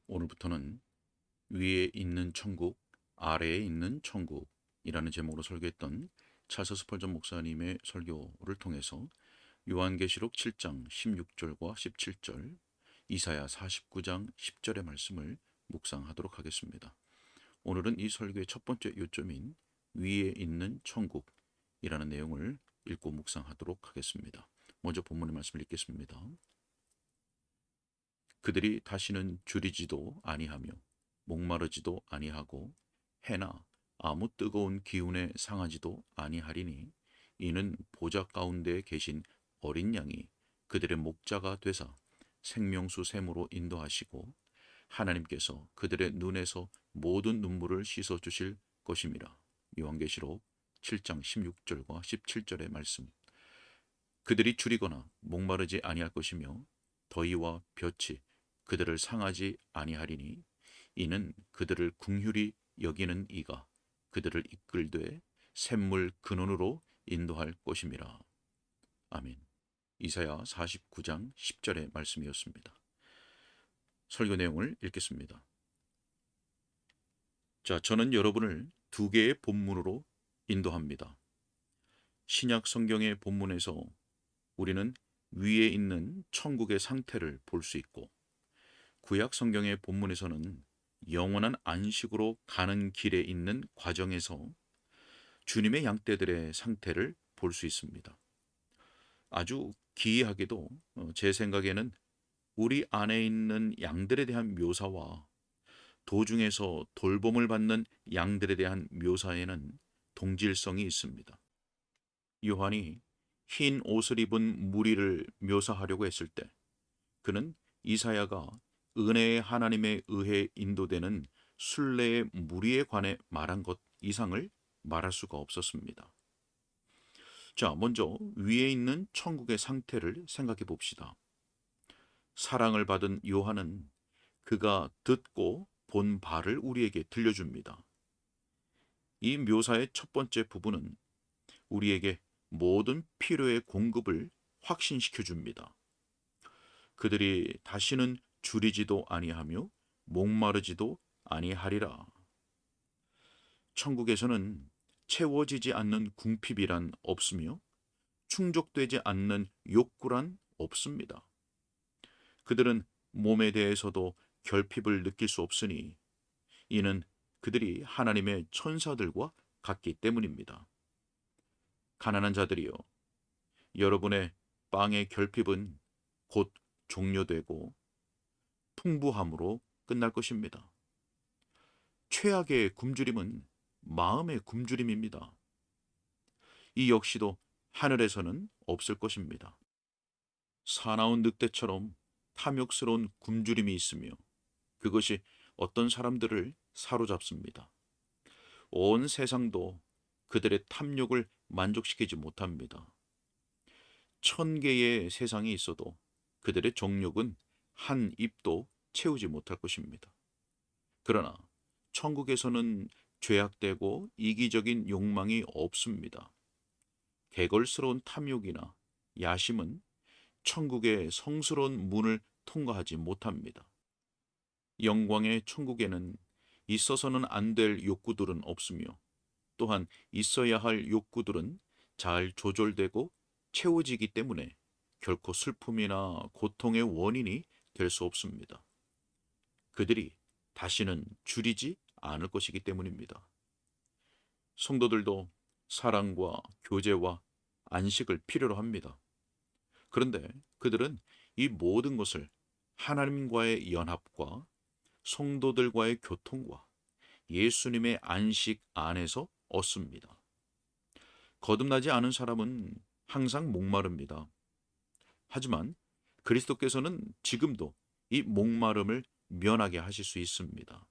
오늘부터는 위에 있는 천국, 아래에 있는 천국이라는 제목으로 설교했던 찰스 스펄전 목사님의 설교를 통해서 요한계시록 7장 16절과 17절, 이사야 49장 10절의 말씀을 묵상하도록 하겠습니다. 오늘은 이 설교의 첫 번째 요점인 위에 있는 천국이라는 내용을 읽고 묵상하도록 하겠습니다. 먼저 본문의 말씀을 읽겠습니다. 그들이 다시는 줄이지도 아니하며 목마르지도 아니하고 해나 아무 뜨거운 기운에 상하지도 아니하리니 이는 보좌 가운데 계신 어린 양이 그들의 목자가 되사 생명수 샘으로 인도하시고 하나님께서 그들의 눈에서 모든 눈물을 씻어 주실 것임이라. 요한계시록 7장 16절과 17절의 말씀. 그들이 줄이거나 목마르지 아니할 것이며 더위와 볕이 그들을 상하지 아니하리니 이는 그들을 긍휼히 여기는 이가 그들을 이끌되 샘물 근원으로 인도할 것임이라. 아멘. 이사야 49장 10절의 말씀이었습니다. 설교 내용을 읽겠습니다. 저는 여러분을 두 개의 본문으로 인도합니다. 신약 성경의 본문에서 우리는 위에 있는 천국의 상태를 볼 수 있고, 구약 성경의 본문에서는 영원한 안식으로 가는 길에 있는 과정에서 주님의 양떼들의 상태를 볼 수 있습니다. 아주 기이하게도 제 생각에는 우리 안에 있는 양들에 대한 묘사와 도중에서 돌봄을 받는 양들에 대한 묘사에는 동질성이 있습니다. 요한이 흰 옷을 입은 무리를 묘사하려고 했을 때 그는 이사야가 은혜의 하나님에 의해 인도되는 순례의 무리에 관해 말한 것 이상을 말할 수가 없었습니다. 먼저 위에 있는 천국의 상태를 생각해 봅시다. 사랑을 받은 요한은 그가 듣고 본 바를 우리에게 들려줍니다. 이 묘사의 첫 번째 부분은 우리에게 모든 필요의 공급을 확신시켜 줍니다. 그들이 다시는 줄이지도 아니하며 목마르지도 아니하리라. 천국에서는 채워지지 않는 궁핍이란 없으며 충족되지 않는 욕구란 없습니다. 그들은 몸에 대해서도 결핍을 느낄 수 없으니 이는 그들이 하나님의 천사들과 같기 때문입니다. 가난한 자들이여, 여러분의 빵의 결핍은 곧 종료되고 풍부함으로 끝날 것입니다. 최악의 굶주림은 마음의 굶주림입니다. 이 역시도 하늘에서는 없을 것입니다. 사나운 늑대처럼 탐욕스러운 굶주림이 있으며 그것이 어떤 사람들을 사로잡습니다. 온 세상도 그들의 탐욕을 만족시키지 못합니다. 1000개의 세상이 있어도 그들의 정욕은 한 입도 채우지 못할 것입니다. 그러나 천국에서는 죄악되고 이기적인 욕망이 없습니다. 개걸스러운 탐욕이나 야심은 천국의 성스러운 문을 통과하지 못합니다. 영광의 천국에는 있어서는 안 될 욕구들은 없으며 또한 있어야 할 욕구들은 잘 조절되고 채워지기 때문에 결코 슬픔이나 고통의 원인이 될 수 없습니다. 그들이 다시는 줄이지 않을 것이기 때문입니다. 성도들도 사랑과 교제와 안식을 필요로 합니다. 그런데 그들은 이 모든 것을 하나님과의 연합과 성도들과의 교통과 예수님의 안식 안에서 얻습니다. 거듭나지 않은 사람은 항상 목마릅니다. 하지만 그리스도께서는 지금도 이 목마름을 면하게 하실 수 있습니다.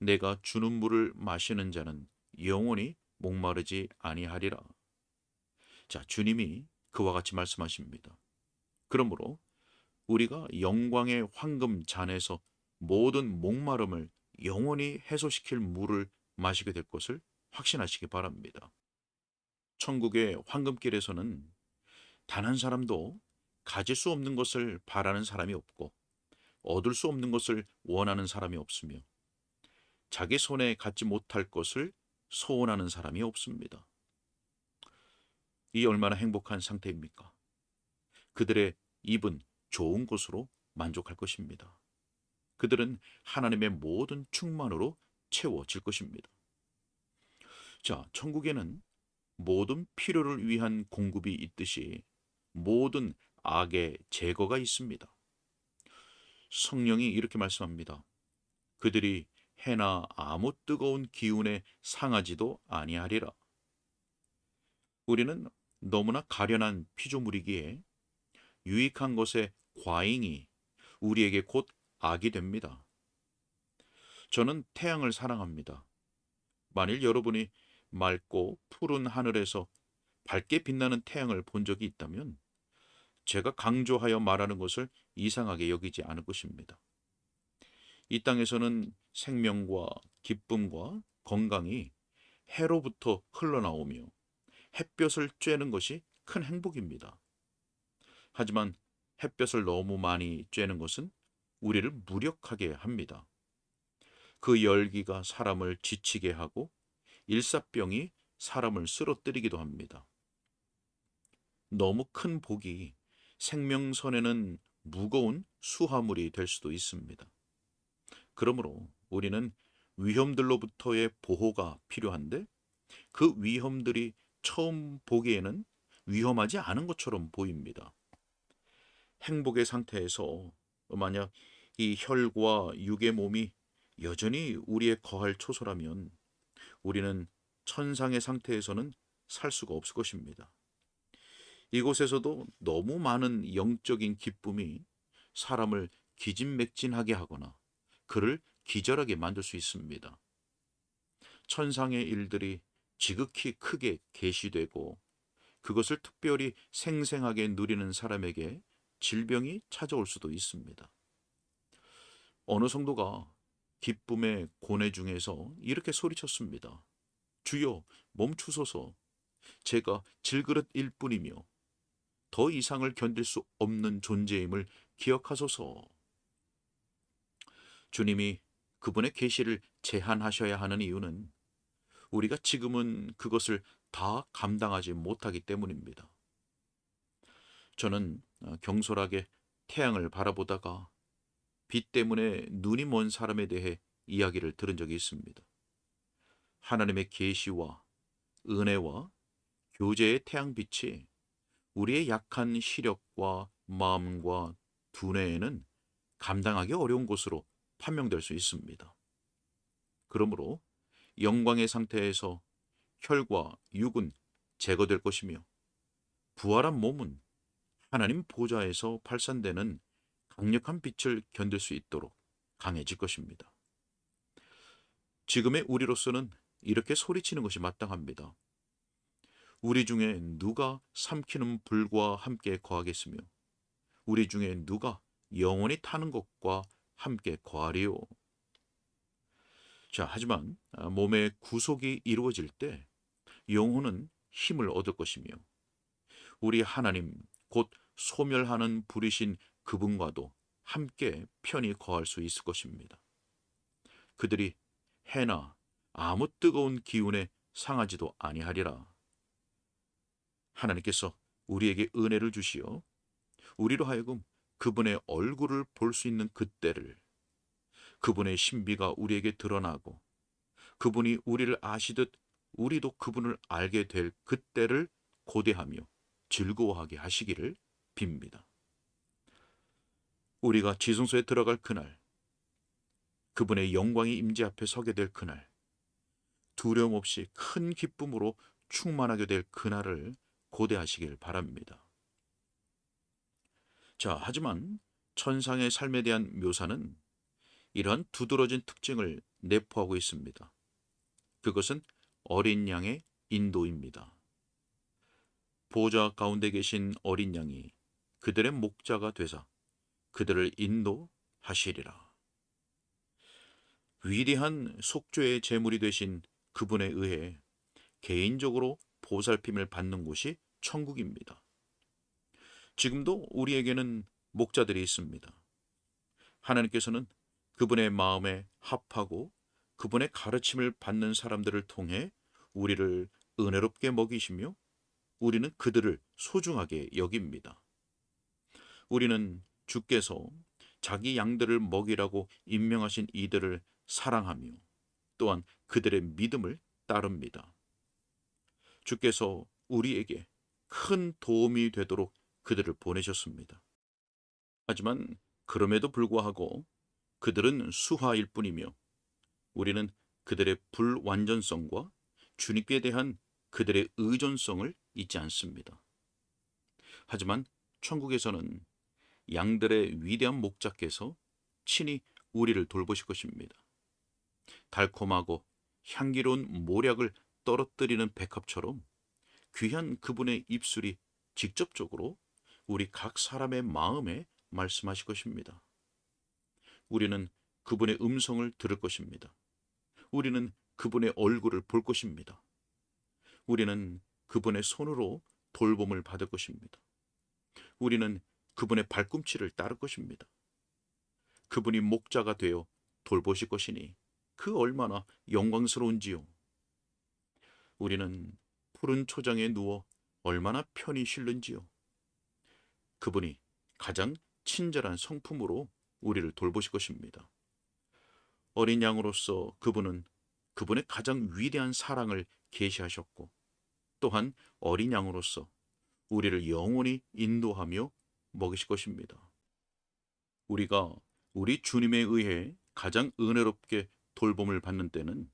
내가 주는 물을 마시는 자는 영원히 목마르지 아니하리라. 주님이 그와 같이 말씀하십니다. 그러므로 우리가 영광의 황금 잔에서 모든 목마름을 영원히 해소시킬 물을 마시게 될 것을 확신하시기 바랍니다. 천국의 황금길에서는 단 한 사람도 가질 수 없는 것을 바라는 사람이 없고 얻을 수 없는 것을 원하는 사람이 없으며 자기 손에 갖지 못할 것을 소원하는 사람이 없습니다. 이 얼마나 행복한 상태입니까? 그들의 입은 좋은 것으로 만족할 것입니다. 그들은 하나님의 모든 충만으로 채워질 것입니다. 자, 천국에는 모든 필요를 위한 공급이 있듯이 모든 악의 제거가 있습니다. 성령이 이렇게 말씀합니다. 그들이 해나 아무 뜨거운 기운에 상하지도 아니하리라. 우리는 너무나 가련한 피조물이기에 유익한 것의 과잉이 우리에게 곧 악이 됩니다. 저는 태양을 사랑합니다. 만일 여러분이 맑고 푸른 하늘에서 밝게 빛나는 태양을 본 적이 있다면 제가 강조하여 말하는 것을 이상하게 여기지 않을 것입니다. 이 땅에서는 생명과 기쁨과 건강이 해로부터 흘러나오며 햇볕을 쬐는 것이 큰 행복입니다. 하지만 햇볕을 너무 많이 쬐는 것은 우리를 무력하게 합니다. 그 열기가 사람을 지치게 하고 일사병이 사람을 쓰러뜨리기도 합니다. 너무 큰 복이 생명선에는 무거운 수하물이 될 수도 있습니다. 그러므로 우리는 위험들로부터의 보호가 필요한데 그 위험들이 처음 보기에는 위험하지 않은 것처럼 보입니다. 행복의 상태에서 만약 이 혈과 육의 몸이 여전히 우리의 거할 초소라면 우리는 천상의 상태에서는 살 수가 없을 것입니다. 이곳에서도 너무 많은 영적인 기쁨이 사람을 기진맥진하게 하거나 그를 기절하게 만들 수 있습니다. 천상의 일들이 지극히 크게 계시되고 그것을 특별히 생생하게 누리는 사람에게 질병이 찾아올 수도 있습니다. 어느 성도가 기쁨의 고뇌 중에서 이렇게 소리쳤습니다. 주여, 멈추소서. 제가 질그릇일 뿐이며 더 이상을 견딜 수 없는 존재임을 기억하소서. 주님이 그분의 계시를 제한하셔야 하는 이유는 우리가 지금은 그것을 다 감당하지 못하기 때문입니다. 저는 경솔하게 태양을 바라보다가 빛 때문에 눈이 먼 사람에 대해 이야기를 들은 적이 있습니다. 하나님의 계시와 은혜와 교제의 태양빛이 우리의 약한 시력과 마음과 두뇌에는 감당하기 어려운 것으로 판명될 수 있습니다. 그러므로 영광의 상태에서 혈과 육은 제거될 것이며 부활한 몸은 하나님 보좌에서 발산되는 강력한 빛을 견딜 수 있도록 강해질 것입니다. 지금의 우리로서는 이렇게 소리치는 것이 마땅합니다. 우리 중에 누가 삼키는 불과 함께 거하겠으며 우리 중에 누가 영원히 타는 것과 함께 거하리요. 자, 하지만 몸의 구속이 이루어질 때 영혼은 힘을 얻을 것이며 우리 하나님 곧 소멸하는 불이신 그분과도 함께 편히 거할 수 있을 것입니다. 그들이 해나 아무 뜨거운 기운에 상하지도 아니하리라. 하나님께서 우리에게 은혜를 주시어 우리로 하여금 그분의 얼굴을 볼 수 있는 그때를, 그분의 신비가 우리에게 드러나고 그분이 우리를 아시듯 우리도 그분을 알게 될 그때를 고대하며 즐거워하게 하시기를 빕니다. 우리가 지성소에 들어갈 그날, 그분의 영광이 임재 앞에 서게 될 그날, 두려움 없이 큰 기쁨으로 충만하게 될 그날을 고대하시길 바랍니다. 자, 하지만 천상의 삶에 대한 묘사는 이러한 두드러진 특징을 내포하고 있습니다. 그것은 어린 양의 인도입니다. 보좌 가운데 계신 어린 양이 그들의 목자가 되사 그들을 인도하시리라. 위대한 속죄의 제물이 되신 그분에 의해 개인적으로 보살핌을 받는 곳이 천국입니다. 지금도 우리에게는 목자들이 있습니다. 하나님께서는 그분의 마음에 합하고 그분의 가르침을 받는 사람들을 통해 우리를 은혜롭게 먹이시며 우리는 그들을 소중하게 여깁니다. 우리는 주께서 자기 양들을 먹이라고 임명하신 이들을 사랑하며 또한 그들의 믿음을 따릅니다. 주께서 우리에게 큰 도움이 되도록 그들을 보내셨습니다. 하지만 그럼에도 불구하고 그들은 수하일 뿐이며 우리는 그들의 불완전성과 주님께 대한 그들의 의존성을 잊지 않습니다. 하지만 천국에서는 양들의 위대한 목자께서 친히 우리를 돌보실 것입니다. 달콤하고 향기로운 모략을 떨어뜨리는 백합처럼 귀한 그분의 입술이 직접적으로 우리 각 사람의 마음에 말씀하실 것입니다. 우리는 그분의 음성을 들을 것입니다. 우리는 그분의 얼굴을 볼 것입니다. 우리는 그분의 손으로 돌봄을 받을 것입니다. 우리는 그분의 발꿈치를 따를 것입니다. 그분이 목자가 되어 돌보실 것이니 그 얼마나 영광스러운지요. 우리는 푸른 초장에 누워 얼마나 편히 쉬는지요. 그분이 가장 친절한 성품으로 우리를 돌보실 것입니다. 어린 양으로서 그분은 그분의 가장 위대한 사랑을 계시하셨고 또한 어린 양으로서 우리를 영원히 인도하며 먹이실 것입니다. 우리가 우리 주님에 의해 가장 은혜롭게 돌봄을 받는 때는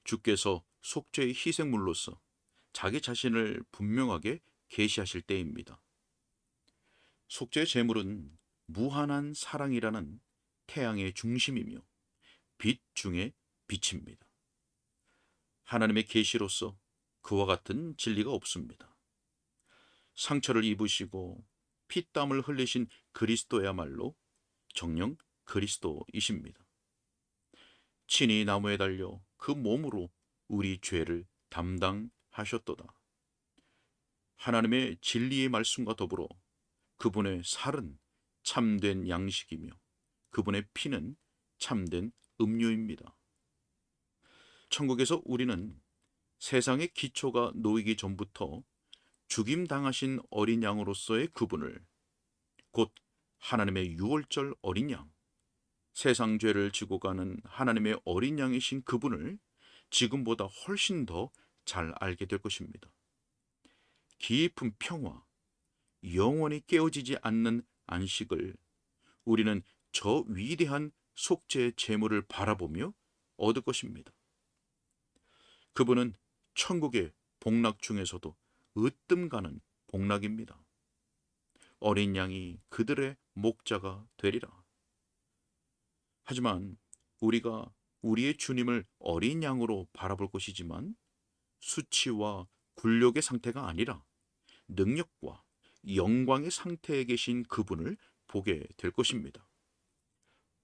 주께서 속죄의 희생물로서 자기 자신을 분명하게 계시하실 때입니다. 속죄의 제물은 무한한 사랑이라는 태양의 중심이며 빛 중의 빛입니다. 하나님의 계시로서 그와 같은 진리가 없습니다. 상처를 입으시고 피땀을 흘리신 그리스도야말로 정령 그리스도이십니다. 친히 나무에 달려 그 몸으로 우리 죄를 담당하셨도다. 하나님의 진리의 말씀과 더불어 그분의 살은 참된 양식이며 그분의 피는 참된 음료입니다. 천국에서 우리는 세상의 기초가 놓이기 전부터 죽임당하신 어린 양으로서의 그분을, 곧 하나님의 유월절 어린 양, 세상 죄를 지고 가는 하나님의 어린 양이신 그분을 지금보다 훨씬 더 잘 알게 될 것입니다. 깊은 평화, 영원히 깨어지지 않는 안식을 우리는 저 위대한 속죄의 제물을 바라보며 얻을 것입니다. 그분은 천국의 복락 중에서도 으뜸 가는 복락입니다. 어린 양이 그들의 목자가 되리라. 하지만 우리가 우리의 주님을 어린 양으로 바라볼 것이지만 수치와 굴욕의 상태가 아니라 능력과 영광의 상태에 계신 그분을 보게 될 것입니다.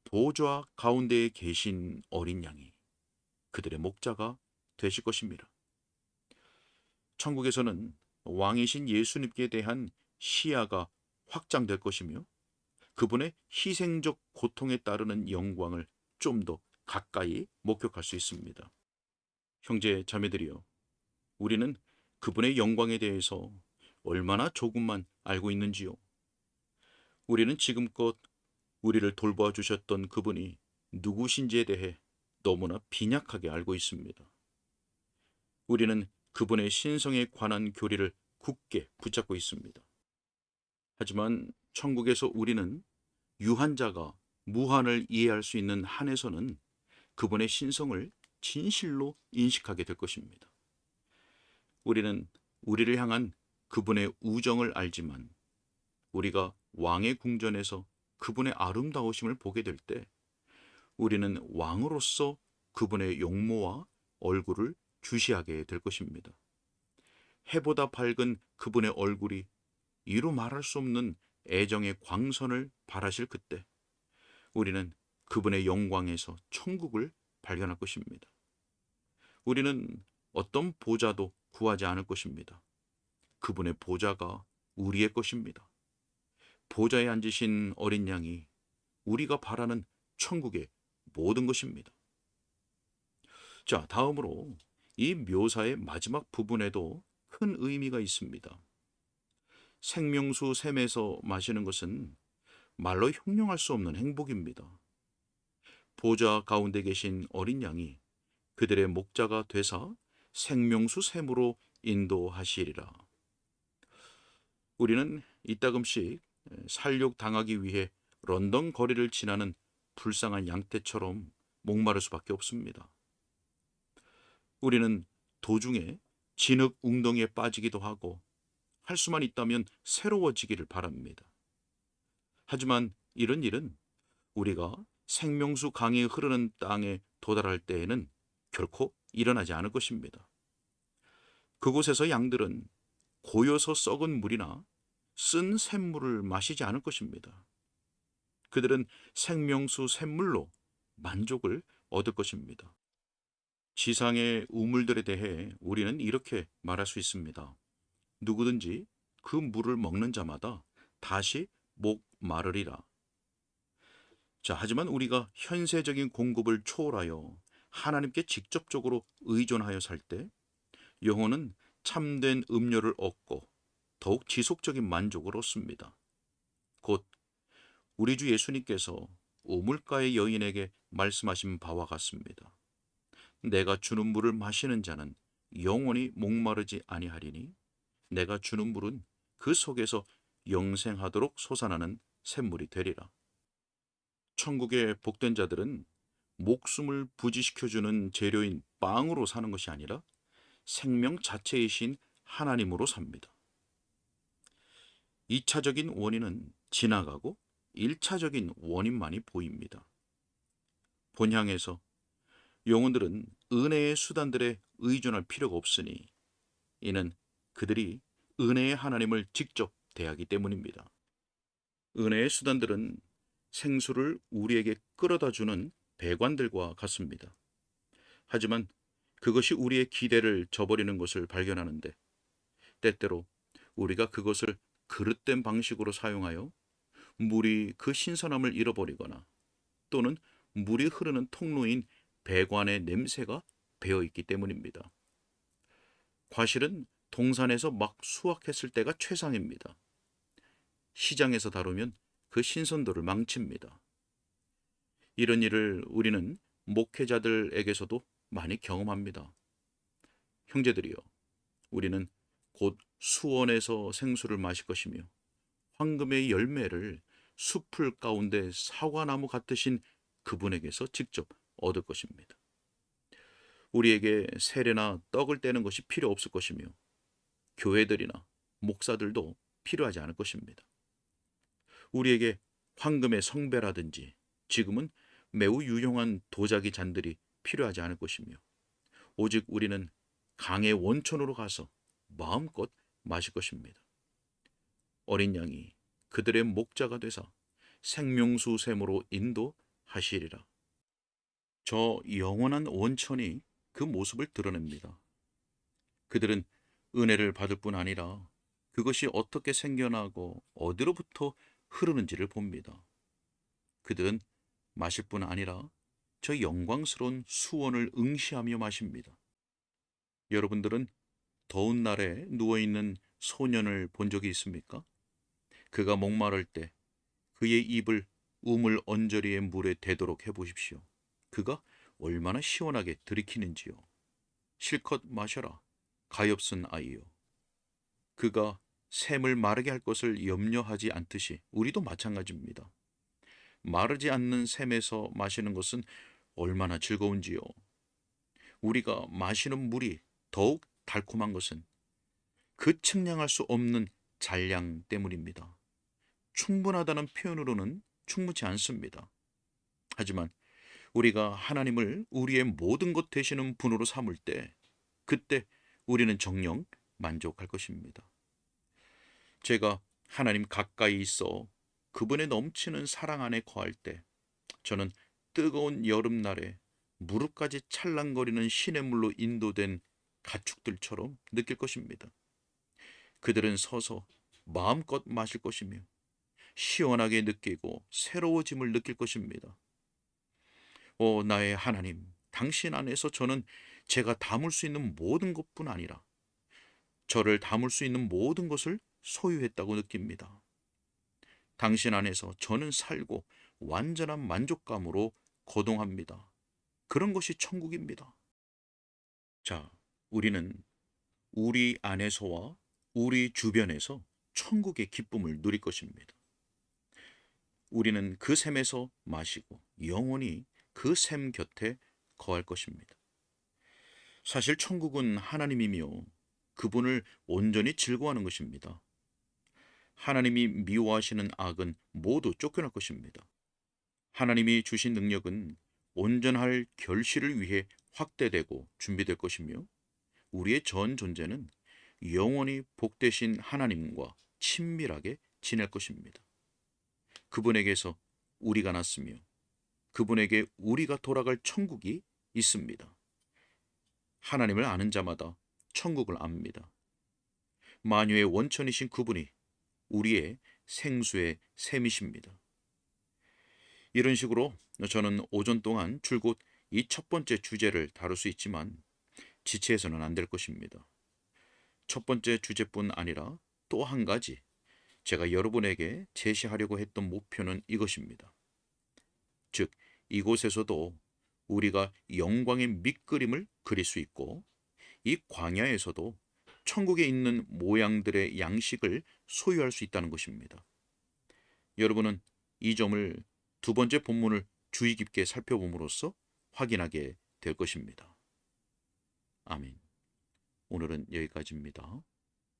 보좌 가운데에 계신 어린 양이 그들의 목자가 되실 것입니다. 천국에서는 왕이신 예수님께 대한 시야가 확장될 것이며 그분의 희생적 고통에 따르는 영광을 좀 더 가까이 목격할 수 있습니다. 형제 자매들이여, 우리는 그분의 영광에 대해서 얼마나 조금만 알고 있는지요. 우리는 지금껏 우리를 돌보아 주셨던 그분이 누구신지에 대해 너무나 빈약하게 알고 있습니다. 우리는 그분의 신성에 관한 교리를 굳게 붙잡고 있습니다. 하지만 천국에서 우리는 유한자가 무한을 이해할 수 있는 한에서는 그분의 신성을 진실로 인식하게 될 것입니다. 우리는 우리를 향한 그분의 우정을 알지만 우리가 왕의 궁전에서 그분의 아름다우심을 보게 될 때 우리는 왕으로서 그분의 용모와 얼굴을 주시하게 될 것입니다. 해보다 밝은 그분의 얼굴이 이루 말할 수 없는 애정의 광선을 발하실 그때 우리는 그분의 영광에서 천국을 발견할 것입니다. 우리는 어떤 보좌도 구하지 않을 것입니다. 그분의 보좌가 우리의 것입니다. 보좌에 앉으신 어린 양이 우리가 바라는 천국의 모든 것입니다. 자, 다음으로 이 묘사의 마지막 부분에도 큰 의미가 있습니다. 생명수 샘에서 마시는 것은 말로 형용할 수 없는 행복입니다. 보좌 가운데 계신 어린 양이 그들의 목자가 되사 생명수 샘으로 인도하시리라. 우리는 이따금씩 살육 당하기 위해 런던 거리를 지나는 불쌍한 양떼처럼 목마를 수밖에 없습니다. 우리는 도중에 진흙 웅덩이에 빠지기도 하고 할 수만 있다면 새로워지기를 바랍니다. 하지만 이런 일은 우리가 생명수 강이 흐르는 땅에 도달할 때에는 결코 일어나지 않을 것입니다. 그곳에서 양들은 고여서 썩은 물이나 쓴 샘물을 마시지 않을 것입니다. 그들은 생명수 샘물로 만족을 얻을 것입니다. 지상의 우물들에 대해 우리는 이렇게 말할 수 있습니다. 누구든지 그 물을 먹는 자마다 다시 목 마르리라. 자, 하지만 우리가 현세적인 공급을 초월하여 하나님께 직접적으로 의존하여 살 때 영혼은 참된 음료를 얻고 더욱 지속적인 만족을 얻습니다. 곧 우리 주 예수님께서 우물가의 여인에게 말씀하신 바와 같습니다. 내가 주는 물을 마시는 자는 영원히 목마르지 아니하리니 내가 주는 물은 그 속에서 영생하도록 솟아나는 샘물이 되리라. 천국의 복된 자들은 목숨을 부지시켜주는 재료인 빵으로 사는 것이 아니라 생명 자체이신 하나님으로 삽니다. 2차적인 원인은 지나가고 1차적인 원인만이 보입니다. 본향에서 영혼들은 은혜의 수단들에 의존할 필요가 없으니 이는 그들이 은혜의 하나님을 직접 대하기 때문입니다. 은혜의 수단들은 생수를 우리에게 끌어다 주는 배관들과 같습니다. 하지만 그것이 우리의 기대를 저버리는 것을 발견하는데 때때로 우리가 그것을 그릇된 방식으로 사용하여 물이 그 신선함을 잃어버리거나 또는 물이 흐르는 통로인 배관의 냄새가 배어있기 때문입니다. 과실은 동산에서 막 수확했을 때가 최상입니다. 시장에서 다루면 그 신선도를 망칩니다. 이런 일을 우리는 목회자들에게서도 많이 경험합니다. 형제들이여, 우리는 곧 수원에서 생수를 마실 것이며 황금의 열매를 숲풀 가운데 사과나무 같으신 그분에게서 직접 얻을 것입니다. 우리에게 세례나 떡을 떼는 것이 필요 없을 것이며 교회들이나 목사들도 필요하지 않을 것입니다. 우리에게 황금의 성배라든지 지금은 매우 유용한 도자기 잔들이 필요하지 않을 것이며 오직 우리는 강의 원천으로 가서 마음껏 마실 것입니다. 어린 양이 그들의 목자가 되사 생명수 샘으로 인도하시리라. 저 영원한 원천이 그 모습을 드러냅니다. 그들은 은혜를 받을 뿐 아니라 그것이 어떻게 생겨나고 어디로부터 흐르는지를 봅니다. 그들은 마실 뿐 아니라 저 영광스러운 수원을 응시하며 마십니다. 여러분들은 더운 날에 누워있는 소년을 본 적이 있습니까? 그가 목마를 때 그의 입을 우물 언저리의 물에 대도록 해보십시오. 그가 얼마나 시원하게 들이키는지요. 실컷 마셔라, 가엾은 아이요. 그가 샘을 마르게 할 것을 염려하지 않듯이 우리도 마찬가지입니다. 마르지 않는 샘에서 마시는 것은 얼마나 즐거운지요. 우리가 마시는 물이 더욱 달콤한 것은 그 측량할 수 없는 잔량 때문입니다. 충분하다는 표현으로는 충분치 않습니다. 하지만 우리가 하나님을 우리의 모든 것 되시는 분으로 삼을 때 그때 우리는 정녕 만족할 것입니다. 제가 하나님 가까이 있어 그분의 넘치는 사랑 안에 거할 때 저는 뜨거운 여름날에 무릎까지 찰랑거리는 시냇물로 인도된 가축들처럼 느낄 것입니다. 그들은 서서 마음껏 마실 것이며 시원하게 느끼고 새로워짐을 느낄 것입니다. 나의 하나님, 당신 안에서 저는 제가 담을 수 있는 모든 것뿐 아니라 저를 담을 수 있는 모든 것을 소유했다고 느낍니다. 당신 안에서 저는 살고 완전한 만족감으로 거동합니다. 그런 것이 천국입니다. 자, 우리는 우리 안에서와 우리 주변에서 천국의 기쁨을 누릴 것입니다. 우리는 그 샘에서 마시고 영원히 그 샘 곁에 거할 것입니다. 사실 천국은 하나님이며 그분을 온전히 즐거워하는 것입니다. 하나님이 미워하시는 악은 모두 쫓겨날 것입니다. 하나님이 주신 능력은 온전할 결실을 위해 확대되고 준비될 것이며 우리의 전 존재는 영원히 복되신 하나님과 친밀하게 지낼 것입니다. 그분에게서 우리가 났으며 그분에게 우리가 돌아갈 천국이 있습니다. 하나님을 아는 자마다 천국을 압니다. 만유의 원천이신 그분이 우리의 생수의 샘이십니다. 이런 식으로 저는 오전 동안 줄곧 이 첫 번째 주제를 다룰 수 있지만 지체해서는 안 될 것입니다. 첫 번째 주제뿐 아니라 또 한 가지 제가 여러분에게 제시하려고 했던 목표는 이것입니다. 즉, 이곳에서도 우리가 영광의 밑그림을 그릴 수 있고 이 광야에서도 천국에 있는 모양들의 양식을 소유할 수 있다는 것입니다. 여러분은 이 점을 두 번째 본문을 주의 깊게 살펴봄으로써 확인하게 될 것입니다. 아멘. 오늘은 여기까지입니다.